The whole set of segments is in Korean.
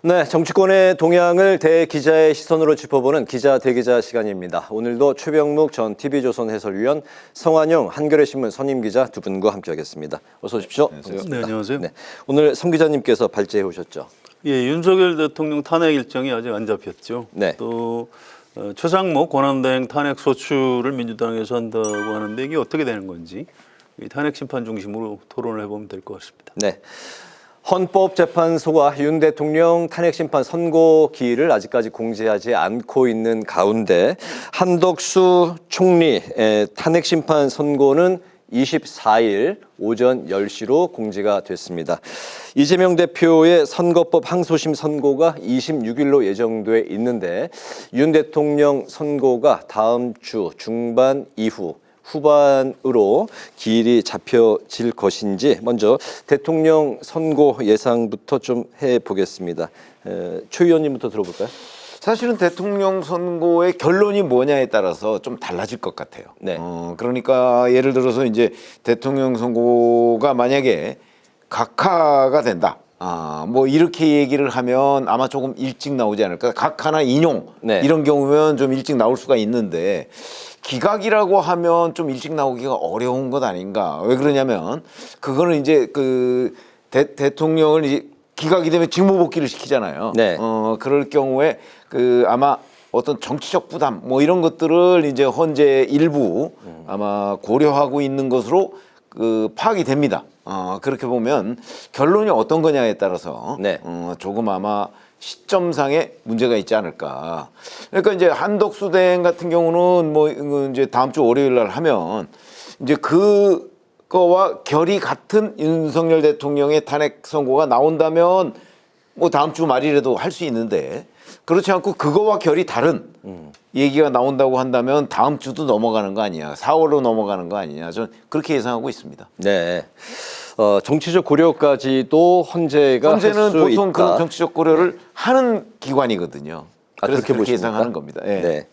네, 정치권의 동향을 대기자의 시선으로 짚어보는 기자 대기자 시간입니다. 오늘도 최병묵 전 TV조선 해설위원, 성환영 한겨레신문 선임기자 두 분과 함께하겠습니다. 어서 오십시오. 네, 안녕하세요. 네, 오늘 성 기자님께서 발제해 오셨죠. 예, 윤석열 대통령 탄핵 일정이 아직 안 잡혔죠. 네. 또 최상목 권한대행 탄핵 소추를 민주당에서 한다고 하는데 이게 어떻게 되는 건지 이 탄핵 심판 중심으로 토론을 해보면 될 것 같습니다. 네. 헌법재판소가 윤 대통령 탄핵심판 선고기일을 아직까지 공지하지 않고 있는 가운데 한덕수 총리의 탄핵심판 선고는 24일 오전 10시로 공지가 됐습니다. 이재명 대표의 선거법 항소심 선고가 26일로 예정돼 있는데 윤 대통령 선고가 다음 주 중반 이후 후반으로 기일이 잡혀질 것인지 먼저 대통령 선고 예상부터 좀 해보겠습니다. 최 의원님부터 들어볼까요? 사실은 대통령 선고의 결론이 뭐냐에 따라서 좀 달라질 것 같아요. 네. 그러니까 예를 들어서 이제 대통령 선고가 만약에 각하가 된다. 뭐 이렇게 얘기를 하면 아마 조금 일찍 나오지 않을까. 각하나 인용 네. 이런 경우면 좀 일찍 나올 수가 있는데 기각이라고 하면 좀 일찍 나오기가 어려운 것 아닌가. 왜 그러냐면 그거는 이제 그 대통령을 이제 기각이 되면 직무복귀를 시키잖아요. 네. 그럴 경우에 그 아마 어떤 정치적 부담 뭐 이런 것들을 이제 헌재 일부 아마 고려하고 있는 것으로 그 파악이 됩니다. 그렇게 보면 결론이 어떤 거냐에 따라서 네. 조금 아마 시점상에 문제가 있지 않을까. 그러니까 이제 한덕수 대행 같은 경우는 뭐 이제 다음 주 월요일 날 하면 이제 그거와 결이 같은 윤석열 대통령의 탄핵 선고가 나온다면 뭐 다음 주 말이라도 할 수 있는데 그렇지 않고 그거와 결이 다른 얘기가 나온다고 한다면 다음 주도 넘어가는 거 아니냐. 4월로 넘어가는 거 아니냐. 저는 그렇게 예상하고 있습니다. 네. 정치적 고려까지도 헌재는 보통 그런 정치적 고려를 하는 기관이거든요. 그래서 그렇게 그렇게 보십니까? 예상하는 겁니다. 예. 네.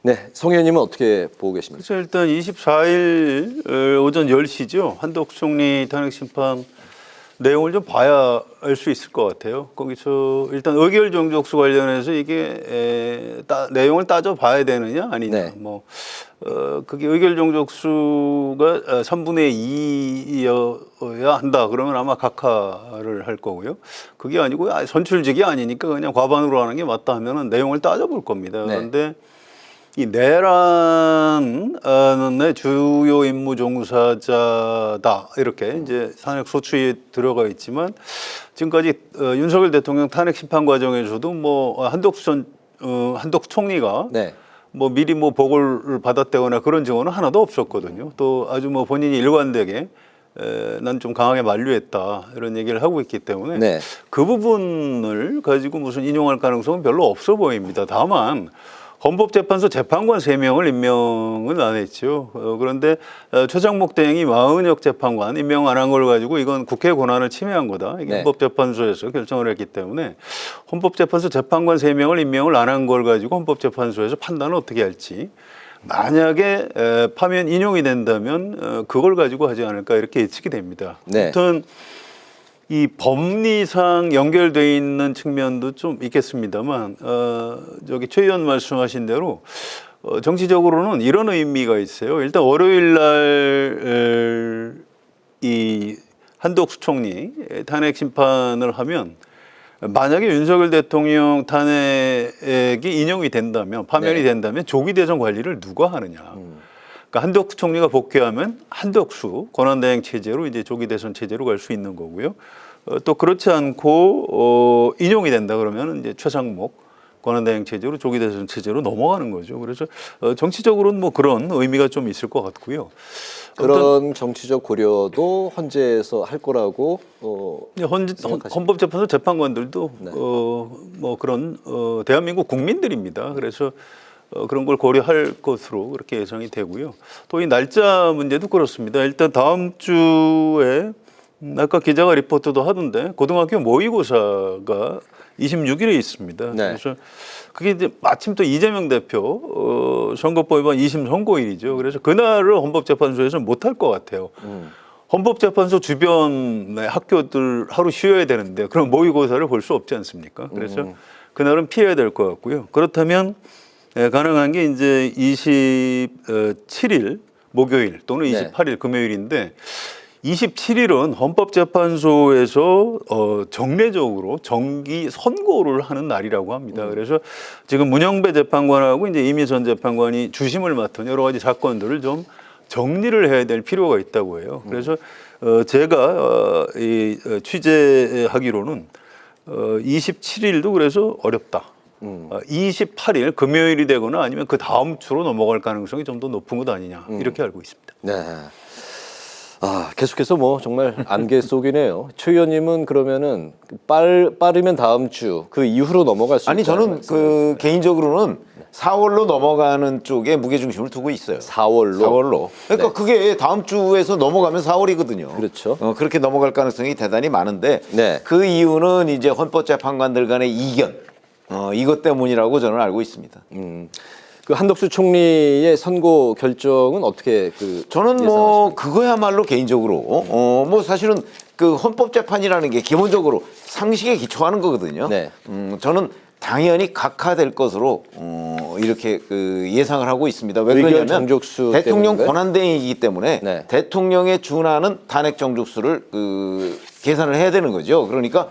네, 성 의원님은 어떻게 보고 계십니까? 그래서 일단 24일 오전 10시죠. 한덕수 총리 탄핵 심판 내용을 좀 봐야 알 수 있을 것 같아요. 거기서 일단 의결 정족수 관련해서 이게 내용을 따져봐야 되느냐 아니냐. 네. 뭐 그게 의결 정족수가 3분의 2여야 한다. 그러면 아마 각하를 할 거고요. 그게 아니고 선출직이 아니니까 그냥 과반으로 하는 게 맞다 하면은 내용을 따져볼 겁니다. 네. 그런데 이 내란의 주요 임무 종사자다 이렇게 이제 탄핵 소추에 들어가 있지만 지금까지 윤석열 대통령 탄핵 심판 과정에서도 뭐 한덕수 총리가 네. 뭐 미리 뭐 보고를 받았다거나 그런 증언은 하나도 없었거든요. 또 아주 뭐 본인이 일관되게 난 좀 강하게 만류했다 이런 얘기를 하고 있기 때문에 네. 그 부분을 가지고 무슨 인용할 가능성은 별로 없어 보입니다. 다만 헌법재판소 재판관 3명을 임명은 안 했죠. 그런데 최상목 대행이 마은혁 재판관 임명 안 한 걸 가지고 이건 국회 권한을 침해한 거다. 이게 네. 헌법재판소에서 결정을 했기 때문에 헌법재판소 재판관 3명을 임명을 안 한 걸 가지고 헌법재판소에서 판단을 어떻게 할지 만약에 파면 인용이 된다면 그걸 가지고 하지 않을까 이렇게 예측이 됩니다. 네. 아무튼 이 법리상 연결돼 있는 측면도 좀 있겠습니다만 저기 최 의원 말씀하신 대로 정치적으로는 이런 의미가 있어요. 일단 월요일 날 이 한덕수 총리 탄핵 심판을 하면 만약에 윤석열 대통령 탄핵이 인용이 된다면 파면이 네. 된다면 조기 대선 관리를 누가 하느냐. 그러니까 한덕수 총리가 복귀하면 한덕수 권한대행 체제로 이제 조기 대선 체제로 갈 수 있는 거고요. 또 그렇지 않고 인용이 된다 그러면 이제 최상목 권한대행 체제로 조기 대선 체제로 넘어가는 거죠. 그래서 정치적으로는 뭐 그런 의미가 좀 있을 것 같고요. 그런 정치적 고려도 헌재에서 할 거라고 헌법재판소 재판관들도 네. 뭐 그런 대한민국 국민들입니다. 그래서 그런 걸 고려할 것으로 그렇게 예상이 되고요. 또 이 날짜 문제도 그렇습니다. 일단 다음 주에 아까 기자가 리포트도 하던데 고등학교 모의고사가 26일에 있습니다. 네. 그래서 그게 이제 마침 또 이재명 대표 선거법 위반 2심 선고일이죠. 그래서 그날을 헌법재판소에서 못할 것 같아요. 헌법재판소 주변의 학교들 하루 쉬어야 되는데 그럼 모의고사를 볼 수 없지 않습니까? 그래서 그날은 피해야 될 것 같고요. 그렇다면 가능한 게 이제 27일 목요일 또는 28일 금요일인데 27일은 헌법재판소에서 정례적으로 정기 선고를 하는 날이라고 합니다. 그래서 지금 문영배 재판관하고 이제 이미 전 재판관이 주심을 맡은 여러 가지 사건들을 좀 정리를 해야 될 필요가 있다고 해요. 그래서 제가 취재하기로는 27일도 그래서 어렵다. 28일 금요일이 되거나 아니면 그 다음 주로 넘어갈 가능성이 좀 더 높은 것 아니냐 이렇게 알고 있습니다. 네. 계속해서 뭐 정말 안개 속이네요. 최 의원님은 그러면은 빠르면 다음 주 그 이후로 넘어갈 수 아니 있다는 저는 말씀이세요? 개인적으로는 4월로 넘어가는 쪽에 무게 중심을 두고 있어요. 4월로. 그러니까 그게 다음 주에서 넘어가면 4월이거든요. 그렇죠. 그렇게 넘어갈 가능성이 대단히 많은데 네. 그 이유는 이제 헌법재판관들 간의 이견 이것 때문이라고 저는 알고 있습니다. 그 한덕수 총리의 선고 결정은 어떻게 저는 뭐 예상하십니까? 그거야말로 개인적으로 뭐 사실은 그 헌법재판이라는 게 기본적으로 상식에 기초하는 거거든요. 네. 저는 당연히 각하될 것으로 이렇게 예상을 하고 있습니다. 왜 의견 그러냐면 정족수 대통령 때문인가요? 권한대행이기 때문에 네. 대통령에 준하는 탄핵 정족수를 계산을 해야 되는 거죠. 그러니까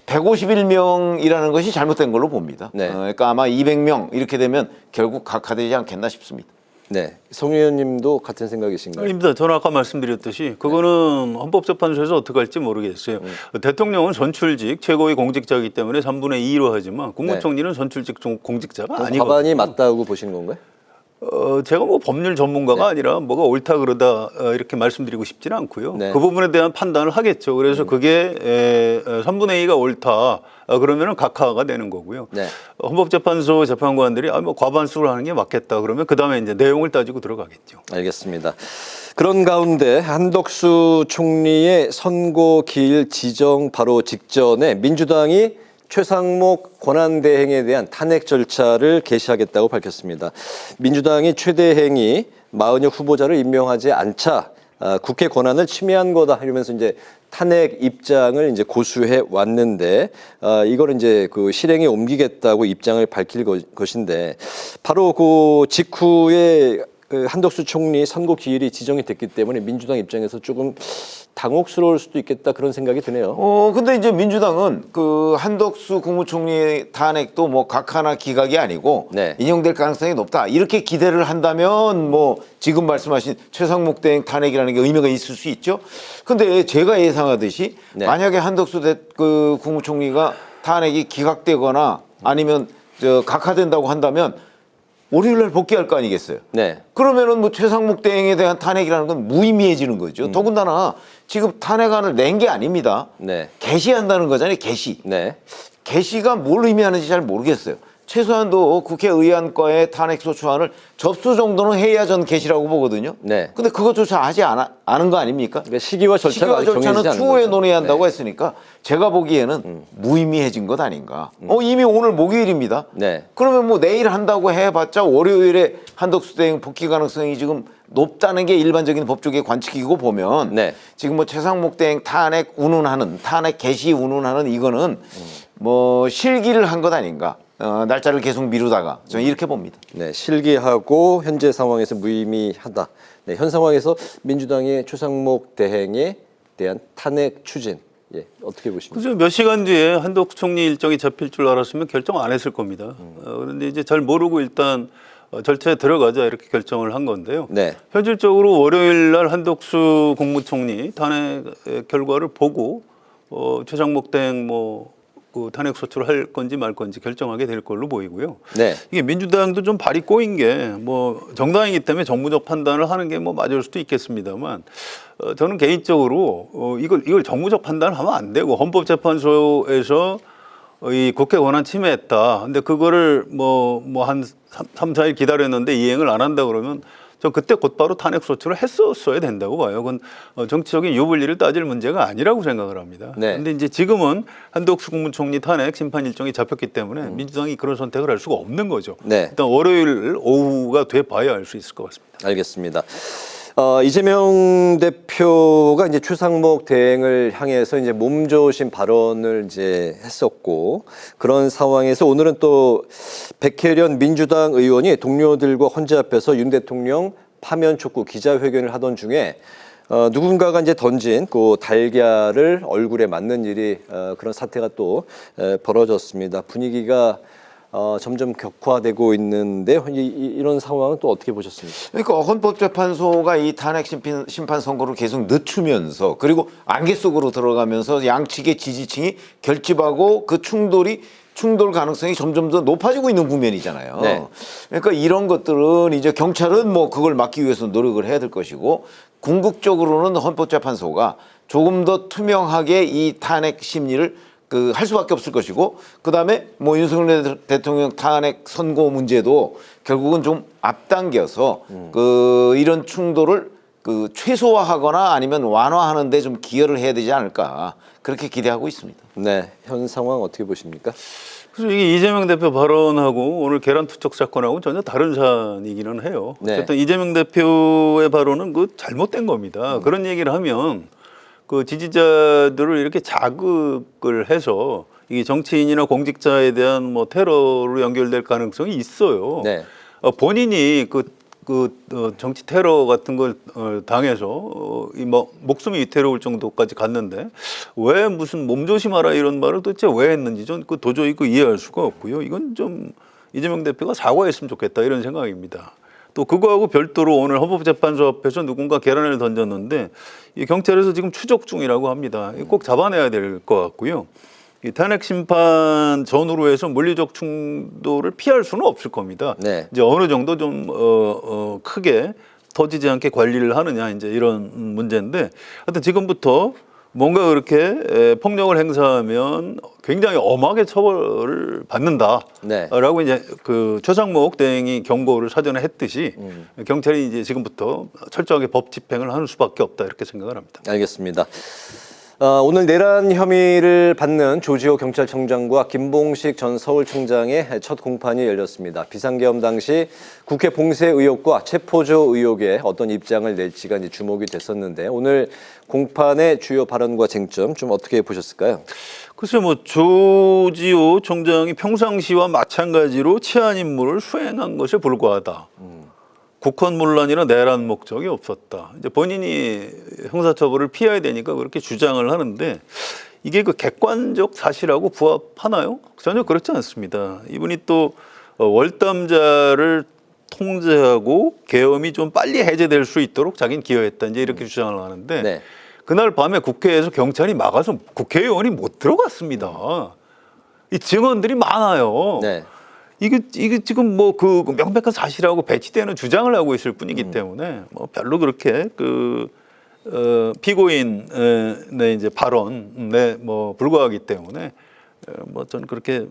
151명이라는 것이 잘못된 걸로 봅니다. 네. 그러니까 아마 200명 이렇게 되면 결국 각하되지 않겠나 싶습니다. 네. 성 의원님도 같은 생각이신가요? 아닙니다. 저는 아까 말씀드렸듯이 그거는 헌법재판소에서 어떻게 할지 모르겠어요. 대통령은 선출직 최고의 공직자이기 때문에 3분의 2로 하지만 국무총리는 선출직 공직자가 아니거든요. 과반이 맞다고 보시는 건가요? 제가 뭐 법률 전문가가 아니라 뭐가 옳다 그러다 이렇게 말씀드리고 싶지는 않고요. 네. 그 부분에 대한 판단을 하겠죠. 그래서 그게 3분의 2가 옳다 그러면은 각하가 되는 거고요. 네. 헌법재판소 재판관들이 뭐 과반수로 하는 게 맞겠다 그러면 그 다음에 이제 내용을 따지고 들어가겠죠. 알겠습니다. 그런 가운데 한덕수 총리의 선고 기일 지정 바로 직전에 민주당이 최상목 권한대행에 대한 탄핵 절차를 개시하겠다고 밝혔습니다. 민주당이 최 대행이 마은혁 후보자를 임명하지 않자 국회 권한을 침해한 거다 이러면서 이제 탄핵 입장을 이제 고수해 왔는데 이걸 이제 실행에 옮기겠다고 입장을 밝힐 것인데 바로 그 직후에 한덕수 총리 선고 기일이 지정이 됐기 때문에 민주당 입장에서 조금 당혹스러울 수도 있겠다 그런 생각이 드네요. 근데 이제 민주당은 한덕수 국무총리 탄핵도 뭐 각하나 기각이 아니고 네. 인용될 가능성이 높다. 이렇게 기대를 한다면 뭐 지금 말씀하신 최상목 대행 탄핵이라는 게 의미가 있을 수 있죠. 근데 제가 예상하듯이 네. 만약에 한덕수 국무총리가 탄핵이 기각되거나 아니면 각하된다고 한다면 월요일 날 복귀할 거 아니겠어요? 네. 그러면은 뭐 최상목 대행에 대한 탄핵이라는 건 무의미해지는 거죠. 더군다나 지금 탄핵안을 낸 게 아닙니다. 네. 개시한다는 거잖아요. 개시. 네. 개시가 뭘 의미하는지 잘 모르겠어요. 최소한도 국회의안과의 탄핵소추안을 접수 정도는 해야 전 개시라고 보거든요. 네. 근데 그것조차 하지 않은 거 아닙니까? 그러니까 시기와 절차가 아직 정해지지 절차는 않은 추후에 거죠. 논의한다고 네. 했으니까 제가 보기에는 무의미해진 것 아닌가. 이미 오늘 목요일입니다. 네. 그러면 뭐 내일 한다고 해봤자 월요일에 한덕수 대행 복귀 가능성이 지금 높다는 게 일반적인 법조계 관측이고 보면 네. 지금 뭐 최상목 대행 탄핵 운운하는 탄핵 개시 운운하는 이거는 뭐 실기를 한 것 아닌가. 날짜를 계속 미루다가 저는 이렇게 봅니다. 네, 실기하고 현재 상황에서 무의미하다. 네, 현 상황에서 민주당의 최상목 대행에 대한 탄핵 추진, 어떻게 보십니까? 그죠. 몇 시간 뒤에 한덕수 총리 일정이 잡힐 줄 알았으면 결정 안 했을 겁니다. 그런데 이제 잘 모르고 일단 절차에 들어가자 이렇게 결정을 한 건데요. 네. 현실적으로 월요일 날 한덕수 국무총리 탄핵 결과를 보고 최상목 대행 그 탄핵 소추를 할 건지 말 건지 결정하게 될 걸로 보이고요. 네. 이게 민주당도 좀 발이 꼬인 게 정당이기 때문에 정무적 판단을 하는 게 맞을 수도 있겠습니다만 저는 개인적으로 이걸 정무적 판단을 하면 안 되고 헌법재판소에서 이 국회 권한 침해했다. 근데 그거를 한 3, 4일 기다렸는데 이행을 안 한다 그러면 저 그때 곧바로 탄핵 소추를 했었어야 된다고 봐요. 그건 정치적인 유불리를 따질 문제가 아니라고 생각을 합니다. 네. 그런데 이제 지금은 한덕수 국무총리 탄핵 심판 일정이 잡혔기 때문에 민주당이 그런 선택을 할 수가 없는 거죠. 네. 일단 월요일 오후가 돼 봐야 알 수 있을 것 같습니다. 알겠습니다. 이재명 대표가 이제 최상목 대행을 향해서 이제 몸조심 발언을 이제 했었고, 그런 상황에서 오늘은 또 백혜련 민주당 의원이 동료들과 헌재 앞에서 윤 대통령 파면 촉구 기자회견을 하던 중에 누군가가 이제 던진 그 달걀을 얼굴에 맞는 일이 그런 사태가 또 벌어졌습니다. 분위기가 점점 격화되고 있는데 이런 상황은 또 어떻게 보셨습니까? 그러니까 헌법재판소가 이 탄핵 심판 선고를 계속 늦추면서 그리고 안개 속으로 들어가면서 양측의 지지층이 결집하고 그 충돌 가능성이 점점 더 높아지고 있는 국면이잖아요. 네. 그러니까 이런 것들은 이제 경찰은 뭐 그걸 막기 위해서 노력을 해야 될 것이고, 궁극적으로는 헌법재판소가 조금 더 투명하게 이 탄핵 심리를 할 수밖에 없을 것이고, 그다음에 뭐 윤석열 대통령 탄핵 선고 문제도 결국은 좀 앞당겨서 이런 충돌을 최소화하거나 아니면 완화하는 데 좀 기여를 해야 되지 않을까, 그렇게 기대하고 있습니다. 네, 현 상황 어떻게 보십니까? 그래서 이게 이재명 대표 발언하고 오늘 계란 투척 사건하고 전혀 다른 사안이기는 해요. 네. 어쨌든 이재명 대표의 발언은 잘못된 겁니다. 그런 얘기를 하면 그 지지자들을 이렇게 자극을 해서 이게 정치인이나 공직자에 대한 뭐 테러로 연결될 가능성이 있어요. 네. 본인이 정치 테러 같은 걸 당해서 목숨이 위태로울 정도까지 갔는데 왜 무슨 몸조심하라 이런 말을 도대체 왜 했는지 전 도저히 이해할 수가 없고요. 이건 좀 이재명 대표가 사과했으면 좋겠다 이런 생각입니다. 또 그거하고 별도로 오늘 헌법재판소 앞에서 누군가 계란을 던졌는데 이 경찰에서 지금 추적 중이라고 합니다. 꼭 잡아내야 될 것 같고요. 이 탄핵 심판 전후로 해서 물리적 충돌을 피할 수는 없을 겁니다. 네. 이제 어느 정도 좀 크게 터지지 않게 관리를 하느냐 이제 이런 문제인데, 하여튼 지금부터 뭔가 그렇게 폭력을 행사하면 굉장히 엄하게 처벌을 받는다라고 네. 이제 최상목 대행이 경고를 사전에 했듯이 경찰이 이제 지금부터 철저하게 법 집행을 하는 수밖에 없다 이렇게 생각을 합니다. 알겠습니다. 오늘 내란 혐의를 받는 조지호 경찰청장과 김봉식 전 서울청장의 첫 공판이 열렸습니다. 비상계엄 당시 국회 봉쇄 의혹과 체포조 의혹에 어떤 입장을 낼지가 이제 주목이 됐었는데, 오늘 공판의 주요 발언과 쟁점 좀 어떻게 보셨을까요? 글쎄요, 조지호 총장이 평상시와 마찬가지로 치안 임무를 수행한 것에 불과하다. 국헌문란이나 내란 목적이 없었다. 이제 본인이 형사처벌을 피해야 되니까 그렇게 주장을 하는데, 이게 객관적 사실하고 부합하나요? 전혀 그렇지 않습니다. 이분이 또 월담자를 통제하고 계엄이 좀 빨리 해제될 수 있도록 자기는 기여했다 이제 이렇게 주장을 하는데, 네. 그날 밤에 국회에서 경찰이 막아서 국회의원이 못 들어갔습니다. 이 증언들이 많아요. 네. 이게 지금 명백한 사실하고 배치되는 주장을 하고 있을 뿐이기 때문에 별로 그렇게 피고인의 이제 발언에 불과하기 때문에 전 그렇게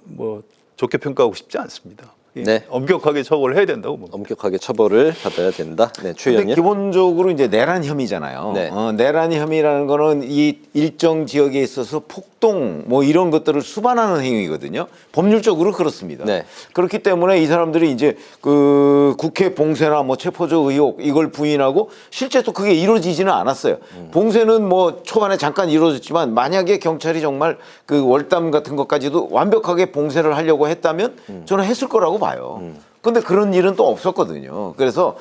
좋게 평가하고 싶지 않습니다. 네. 엄격하게 처벌을 해야 된다고 봅니다. 엄격하게 처벌을 받아야 된다. 네, 최 근데 의원님. 기본적으로 이제 내란 혐의잖아요. 네. 내란 혐의라는 거는 이 일정 지역에 있어서 폭동 이런 것들을 수반하는 행위거든요. 법률적으로 그렇습니다. 네. 그렇기 때문에 이 사람들이 이제 국회 봉쇄나 체포조 의혹 이걸 부인하고 실제 또 그게 이루어지지는 않았어요. 봉쇄는 초반에 잠깐 이루어졌지만, 만약에 경찰이 정말 월담 같은 것까지도 완벽하게 봉쇄를 하려고 했다면 저는 했을 거라고 봐요. 근데 그런 일은 또 없었거든요. 그래서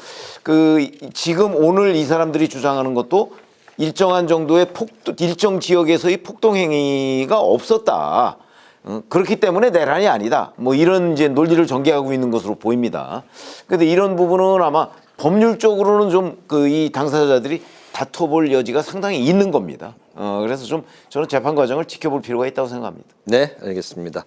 지금 오늘 이 사람들이 주장하는 것도 일정한 정도의 일정 지역에서의 폭동 행위가 없었다. 그렇기 때문에 내란이 아니다. 이런 이제 논리를 전개하고 있는 것으로 보입니다. 근데 이런 부분은 아마 법률적으로는 좀 이 당사자들이 다퉈볼 여지가 상당히 있는 겁니다. 그래서 좀 저는 재판 과정을 지켜볼 필요가 있다고 생각합니다. 네, 알겠습니다.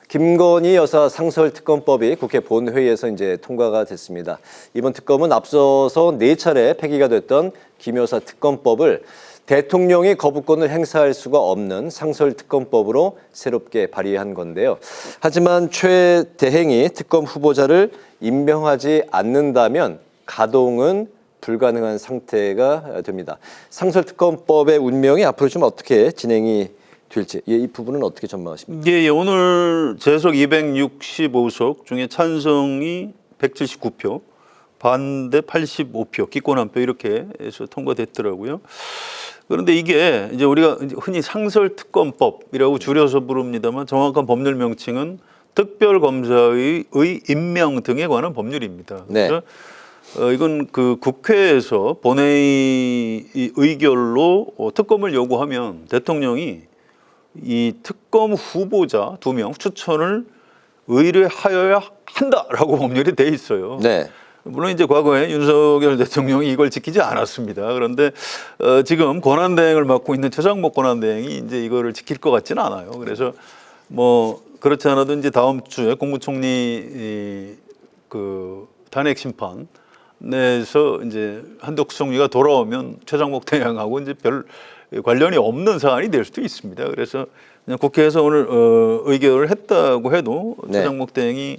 김건희 여사 상설특검법이 국회 본회의에서 이제 통과가 됐습니다. 이번 특검은 앞서서 4차례 폐기가 됐던 김 여사 특검법을 대통령이 거부권을 행사할 수가 없는 상설특검법으로 새롭게 발의한 건데요. 하지만 최 대행이 특검 후보자를 임명하지 않는다면 가동은 불가능한 상태가 됩니다. 상설특검법의 운명이 앞으로 좀 어떻게 진행이 될지, 이 부분은 어떻게 전망하십니까? 예, 오늘 재석 265석 중에 찬성이 179표, 반대 85표, 기권 1표 이렇게 해서 통과됐더라고요. 그런데 이게 이제 우리가 흔히 상설특검법이라고 줄여서 부릅니다만 정확한 법률 명칭은 특별검사의 임명 등에 관한 법률입니다. 네. 그래서 이건 그 국회에서 본회의 의결로 특검을 요구하면 대통령이 이 특검 후보자 2명 추천을 의뢰하여야 한다라고 법률이 돼 있어요. 네. 물론 이제 과거에 윤석열 대통령이 이걸 지키지 않았습니다. 그런데 지금 권한대행을 맡고 있는 최상목 권한대행이 이제 이거를 지킬 것 같지는 않아요. 그래서 뭐 그렇지 않아도 이제 다음 주에 국무총리 그 탄핵 심판 내에서 이제 한덕수 총리가 돌아오면 최상목 대행하고 이제 별 관련이 없는 사안이 될 수도 있습니다. 그래서 그냥 국회에서 오늘 의결을 했다고 해도 네. 최상목 대행이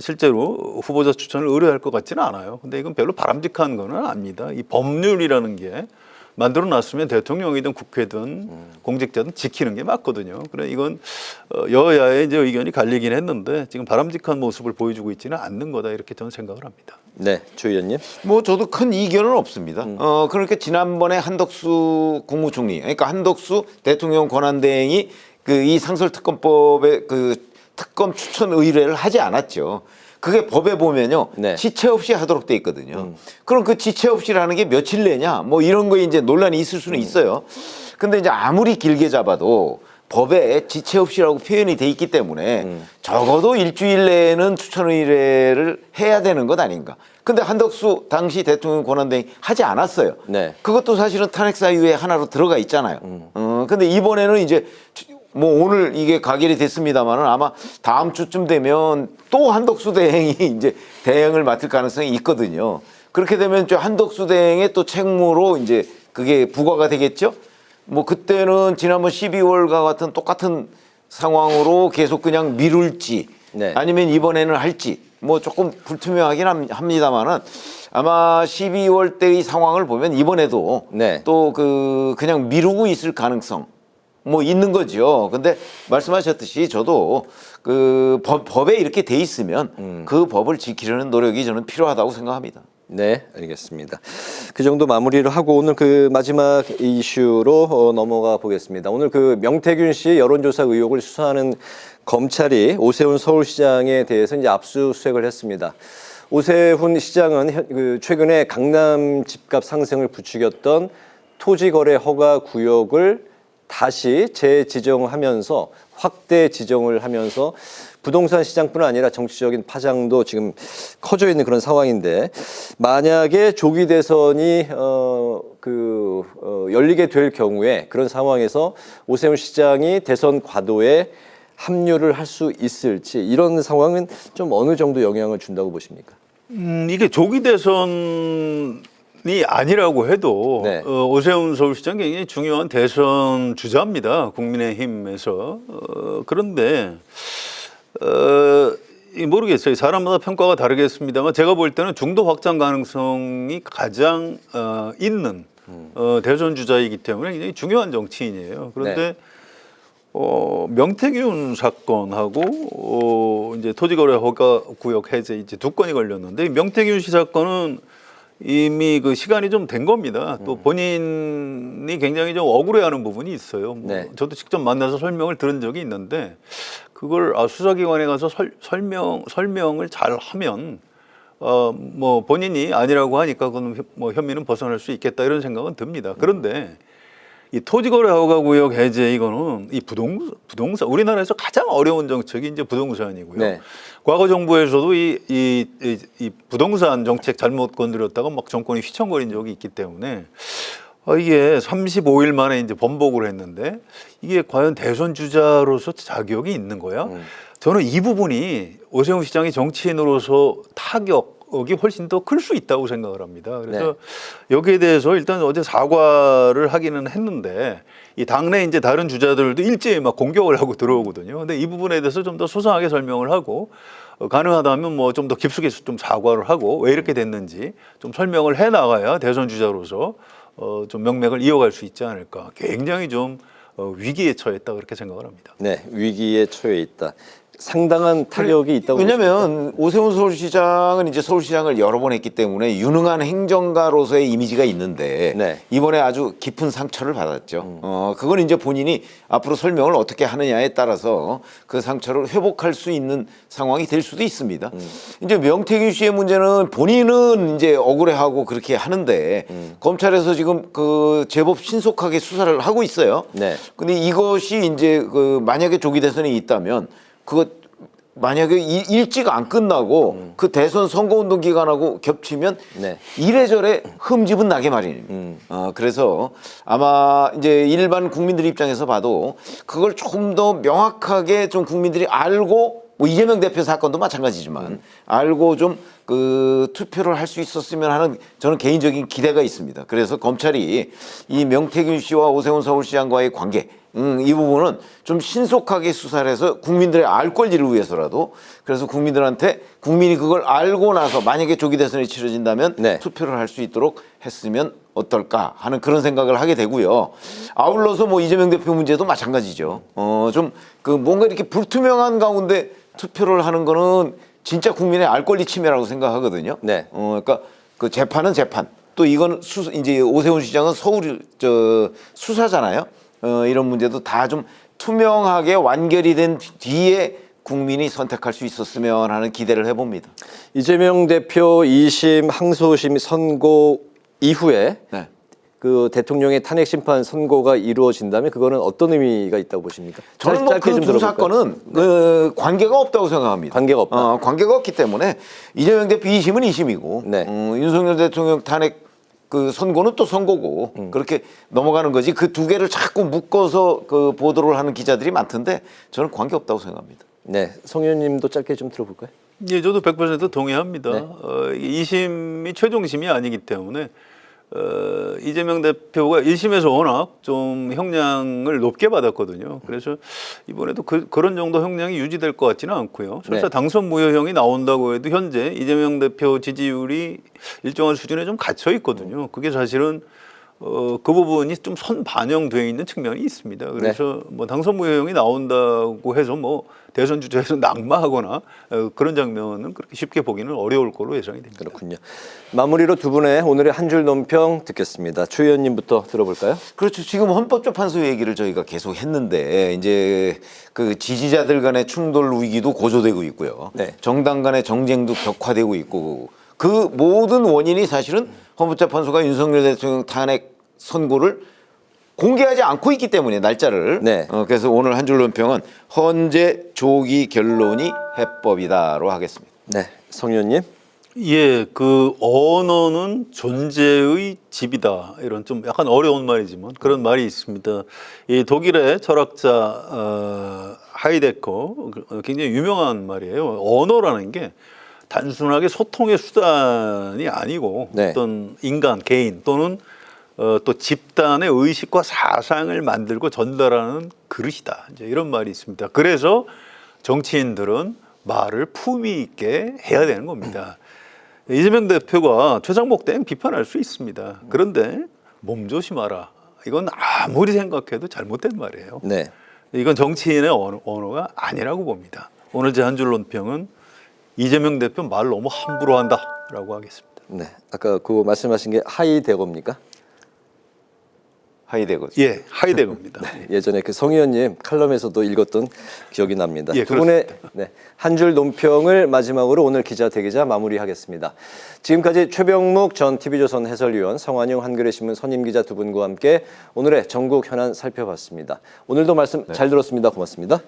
실제로 후보자 추천을 의뢰할 것 같지는 않아요. 근데 이건 별로 바람직한 거는 아닙니다. 이 법률이라는 게 만들어 놨으면 대통령이든 국회든 공직자든 지키는 게 맞거든요. 그래 이건 여야의 이제 의견이 갈리긴 했는데 지금 바람직한 모습을 보여주고 있지는 않는 거다 이렇게 저는 생각을 합니다. 네, 조 의원님. 뭐 저도 큰 이견은 없습니다. 그러니까 지난번에 한덕수 국무총리, 그러니까 한덕수 대통령 권한대행이 그 이 상설특검법의 그 특검 추천 의뢰를 하지 않았죠. 그게 법에 보면요, 네. 지체 없이 하도록 돼 있거든요. 그럼 그 지체 없이라는 게 며칠 내냐, 뭐 이런 거에 이제 논란이 있을 수는 있어요. 근데 이제 아무리 길게 잡아도 법에 지체 없이라고 표현이 돼 있기 때문에 적어도 일주일 내에는 추천 의뢰를 해야 되는 것 아닌가. 근데 한덕수 당시 대통령 권한대행이 하지 않았어요. 네. 그것도 사실은 탄핵 사유에 하나로 들어가 있잖아요. 근데 이번에는 이제 뭐 오늘 이게 가결이 됐습니다만은 아마 다음 주쯤 되면 또 한덕수 대행이 이제 대행을 맡을 가능성이 있거든요. 그렇게 되면 저 한덕수 대행의 또 책무로 이제 그게 부과가 되겠죠. 뭐 그때는 지난번 12월과 같은 똑같은 상황으로 계속 그냥 미룰지 네. 아니면 이번에는 할지 뭐 조금 불투명하긴 합니다만은 아마 12월 때의 상황을 보면 이번에도 네. 또 그냥 미루고 있을 가능성 뭐 있는 거죠. 근데 말씀하셨듯이 저도 그 법에 이렇게 돼 있으면 그 법을 지키려는 노력이 저는 필요하다고 생각합니다. 네, 알겠습니다. 그 정도 마무리를 하고 오늘 그 마지막 이슈로 넘어가 보겠습니다. 오늘 그 명태균 씨의 여론조사 의혹을 수사하는 검찰이 오세훈 서울시장에 대해서 이제 압수수색을 했습니다. 오세훈 시장은 최근에 강남 집값 상승을 부추겼던 토지거래 허가 구역을 다시 재지정하면서 확대 지정을 하면서 부동산 시장뿐 아니라 정치적인 파장도 지금 커져 있는 그런 상황인데 만약에 조기 대선이 열리게 될 경우에 그런 상황에서 오세훈 시장이 대선 과도에 합류를 할 수 있을지 이런 상황은 좀 어느 정도 영향을 준다고 보십니까? 이게 조기 대선이 아니라고 해도 네. 오세훈 서울시장 굉장히 중요한 대선 주자입니다. 국민의힘에서. 그런데 모르겠어요. 사람마다 평가가 다르겠습니다만 제가 볼 때는 중도 확장 가능성이 가장 있는 대선 주자이기 때문에 굉장히 중요한 정치인이에요. 그런데 네. 명태균 사건하고 이제 토지거래 허가 구역 해제 이제 두 건이 걸렸는데 명태균 씨 사건은 이미 그 시간이 좀 된 겁니다. 또 본인이 굉장히 좀 억울해하는 부분이 있어요. 뭐 네. 저도 직접 만나서 설명을 들은 적이 있는데 그걸 수사기관에 가서 설명을 잘 하면 뭐 본인이 아니라고 하니까 그건 뭐 혐의는 벗어날 수 있겠다 이런 생각은 듭니다. 그런데 이 토지거래 허가구역 해제 이거는 이 부동산 우리나라에서 가장 어려운 정책이 이제 부동산이고요. 네. 과거 정부에서도 이 부동산 정책 잘못 건드렸다가 막 정권이 휘청거린 적이 있기 때문에 이게 35일 만에 이제 번복을 했는데 이게 과연 대선 주자로서 자격이 있는 거야? 저는 이 부분이 오세훈 시장이 정치인으로서 타격이 훨씬 더 클 수 있다고 생각을 합니다. 그래서 여기에 대해서 일단 어제 사과를 하기는 했는데 이 당내 이제 다른 주자들도 일제히 막 공격을 하고 들어오거든요. 근데 이 부분에 대해서 좀 더 소상하게 설명을 하고 가능하다면 뭐 좀 더 깊숙이 좀 사과를 하고 왜 이렇게 됐는지 좀 설명을 해 나가야 대선 주자로서 좀 명맥을 이어갈 수 있지 않을까. 굉장히 좀 위기에 처했다 그렇게 생각을 합니다. 네, 위기에 처해 있다. 상당한 타격이 있다고. 왜냐하면 오세훈 서울시장은 이제 서울시장을 여러 번 했기 때문에 유능한 행정가로서의 이미지가 있는데 네. 이번에 아주 깊은 상처를 받았죠. 그건 이제 본인이 앞으로 설명을 어떻게 하느냐에 따라서 그 상처를 회복할 수 있는 상황이 될 수도 있습니다. 이제 명태균 씨의 문제는 본인은 이제 억울해하고 그렇게 하는데 검찰에서 지금 그 제법 신속하게 수사를 하고 있어요. 네. 근데 이것이 이제 그 만약에 조기 대선이 있다면 그거 만약에 일찍 안 끝나고 그 대선 선거운동 기간하고 겹치면 네. 이래저래 흠집은 나게 마련입니다. 그래서 아마 이제 일반 국민들 입장에서 봐도 그걸 조금 더 명확하게 좀 국민들이 알고 뭐 이재명 대표 사건도 마찬가지지만 알고 좀 그 투표를 할 수 있었으면 하는 저는 개인적인 기대가 있습니다. 그래서 검찰이 이 명태균 씨와 오세훈 서울시장과의 관계 이 부분은 좀 신속하게 수사를 해서 국민들의 알 권리를 위해서라도 그래서 국민들한테 국민이 그걸 알고 나서 만약에 조기 대선이 치러진다면 네. 투표를 할 수 있도록 했으면 어떨까 하는 그런 생각을 하게 되고요. 아울러서 뭐 이재명 대표 문제도 마찬가지죠. 좀 그 뭔가 이렇게 불투명한 가운데 투표를 하는 거는 진짜 국민의 알 권리 침해라고 생각하거든요. 네. 그러니까 그 재판은 재판. 또 이건 이제 오세훈 시장은 서울 수사잖아요. 이런 문제도 다 좀 투명하게 완결이 된 뒤에 국민이 선택할 수 있었으면 하는 기대를 해봅니다. 이재명 대표 2심 항소심 선고 이후에 네. 그 대통령의 탄핵 심판 선고가 이루어진다면 그거는 어떤 의미가 있다고 보십니까? 저는 뭐 짧게 그 좀 두 들어볼까요? 사건은 그 관계가 없다고 생각합니다. 관계가 없다. 관계가 없기 때문에 이재명 대표 2심은 2심이고 네. 윤석열 대통령 탄핵 그 선고는 또 선고고 그렇게 넘어가는 거지 그 두 개를 자꾸 묶어서 그 보도를 하는 기자들이 많던데 저는 관계 없다고 생각합니다. 네, 성 의원님도 짧게 좀 들어볼까요? 예, 저도 100% 동의합니다. 네. 2심이 최종심이 아니기 때문에 이재명 대표가 1심에서 워낙 좀 형량을 높게 받았거든요. 그래서 이번에도 그런 정도 형량이 유지될 것 같지는 않고요. 설사 네. 당선 무효형이 나온다고 해도 현재 이재명 대표 지지율이 일정한 수준에 좀 갇혀 있거든요. 그게 사실은 그 부분이 좀 선반영되어 있는 측면이 있습니다. 그래서 뭐 당선 무효형이 나온다고 해서 뭐 대선 주자에서 낙마하거나 그런 장면은 그렇게 쉽게 보기는 어려울 걸로 예상이 됩니다. 그렇군요. 마무리로 두 분의 오늘의 한 줄 논평 듣겠습니다. 최 의원님부터 들어볼까요? 그렇죠. 지금 헌법재판소 얘기를 저희가 계속 했는데 이제 그 지지자들 간의 충돌 위기도 고조되고 있고요. 네. 정당 간의 정쟁도 격화되고 있고 그 모든 원인이 사실은 헌법재판소가 윤석열 대통령 탄핵 선고를 공개하지 않고 있기 때문에 날짜를. 네. 그래서 오늘 한 줄 논평은 헌재 조기 결론이 해법이다로 하겠습니다. 네, 성 의원님. 예, 그 언어는 존재의 집이다. 이런 좀 약간 어려운 말이지만 그런 말이 있습니다. 이 독일의 철학자 하이데커 굉장히 유명한 말이에요. 언어라는 게 단순하게 소통의 수단이 아니고 네. 어떤 인간, 개인 또는 또 집단의 의식과 사상을 만들고 전달하는 그릇이다. 이제 이런 말이 있습니다. 그래서 정치인들은 말을 품위 있게 해야 되는 겁니다. 이재명 대표가 최상목 땡 비판할 수 있습니다. 그런데 몸조심하라. 이건 아무리 생각해도 잘못된 말이에요. 네. 이건 정치인의 언어가 아니라고 봅니다. 오늘 제 한 줄 논평은 이재명 대표 말 너무 함부로 한다라고 하겠습니다. 네. 아까 그 말씀하신 게 하이데거입니까? 하이데거. 예, 하이데거입니다. 예전에 그 성 의원님 칼럼에서도 읽었던 기억이 납니다. 예, 두 분의 한 줄 논평을 마지막으로 오늘 기자 대기자 마무리하겠습니다. 지금까지 최병묵 전 TV조선 해설위원, 성환용 한겨레 신문 선임 기자 두 분과 함께 오늘의 전국 현안 살펴봤습니다. 오늘도 말씀 잘 들었습니다. 고맙습니다.